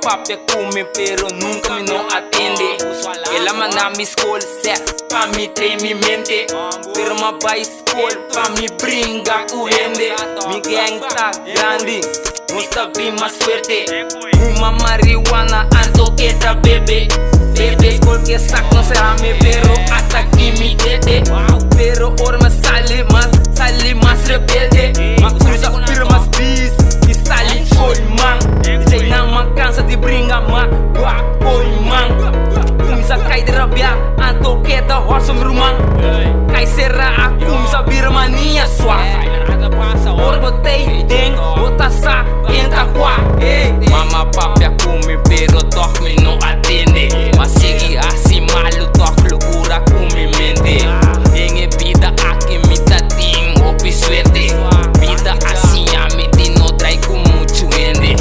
papi come pero nunca me não atende. Ela manda me escola certo pra me tremimento, pero ma vai escola pra me brincar com rende. Mi gang tá grande, musta bem mais suerte. Uma marihuana ando que tá bebê. Bebê porque saco não será me pero hasta que me dede. Pero orma sale mais rebelde. Mas cruza firmas bis e sale foi man. DJ não cansa de brincar ma foi man. Começa a cair de rabia, ando que tá roça meu irmão. Cai será a começa vir mania sua. Orma tem deng, bota sa entra qua. Mama papi come pero dorme não atende. Mas sigue assim malo toque loucura come mente. Em vida aqui me tá tim opi suerte. Vida assim a me de no trai com muito ende.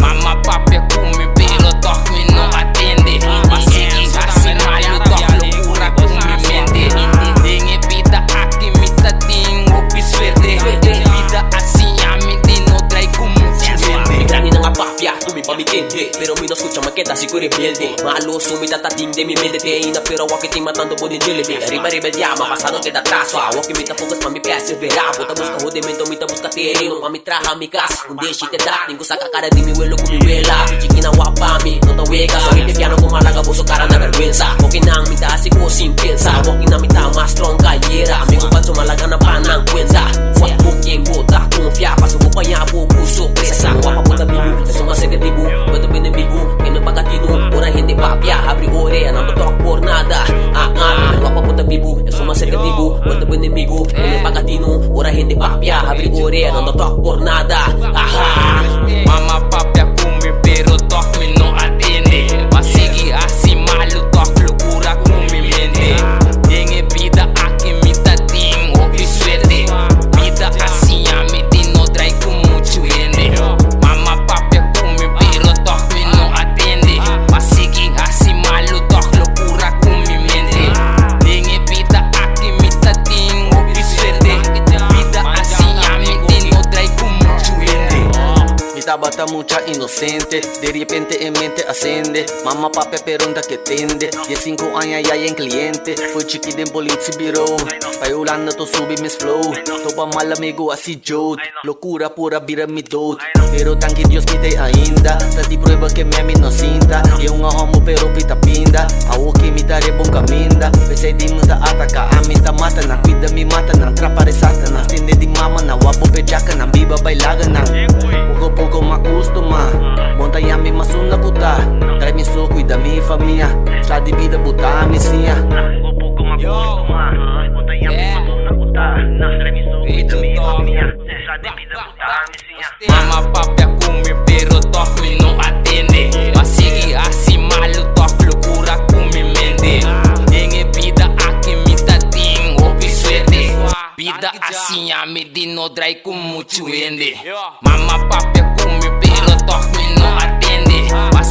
Mama papi come pero dorme não atende. Mas sigue assim malo toque loucura come mente. Em vida aqui me tá tim opi suerte. Vida assim a me de no trai com muito ende. Mi grani nang apapya, tumi pa mi tende. Pero mi no escucha maqueta, si ko rebelde. Malo sumi tatating de mi mente te ina. Pero waki ting matando po din jilibi. Arriba rebeldiama, pasado te da traso. Waki mi ta focus pa mi persevera. Buta busca jodimento, mi ta busca terreno. Pa mi traha mi kas, kundi shit te da. Tingko sa kakara di mi welo kumiwela. Pichiki na wapa mi, no ta weka. So hindi piano kumalaga buso cara na vergüenza. Waki nang mi ta asik ko sin pensa. Waki na mi ta mas strong kayera. Mi kumpat sumalaga na panang kwenza. Fuck mo quien bota, confia. Paso mo pa yapo, puso presa. Wapa po tabibu, eso mas negativo. Bato pinamigo, que no pagatino. Ora hindi papya, abre ore, não toco por nada. Wapa po tabibu, eso mas negativo. Bato pinamigo, que no pagatino. Ora hindi papya, abre ore, não toco por nada. Mama papi come pero dorme não atende. Mas sigue assim malo toque loucura come mente. Em vida aqui me tá tim opi suerte. Vida assim a me de no trai com muito ende. Mama papi come pero dorme não atende. Mas sigue assim malo toque loucura come mente. Em vida aqui me tá tim opi suerte. Vida assim a me de no trai com muito ende. Mi tabata mucha inocente, de repente en mente ascende. Mamma papi pergunta que tende. 15 años ya en cliente. Fui chiquito en polizia bureau. Paiulando to subi mis flow. Topa mal amigo así Joe. Locura pura vira mi dote. Pero tan que Dios me te ainda. Tati prueba que me no cinta. E un homo pero pita pinda. Awo que mi tare bom caminda. Pensei di muda ataca. A mi ta mata na cuida mi mata na. Trapare satana. Stende di mama na. Wapo pejaca na. Biba bailaga na. Pouco me acostuma. Montanha me masuna puta. Traz me so, cuida minha família. Estrada de vida, botar a missinha. Pouco me acostuma. Montanha me masuna puta. Traz me so, cuida minha família. Estrada de vida, botar a missinha. Mama papi come pero dorme não atende. Mas sigue assim malo toque loucura come mente. Em vida aqui me tá tim opi suerte. Vida assim a me de no trai com muito ende. Mama papi come pero dorme não atende. Mas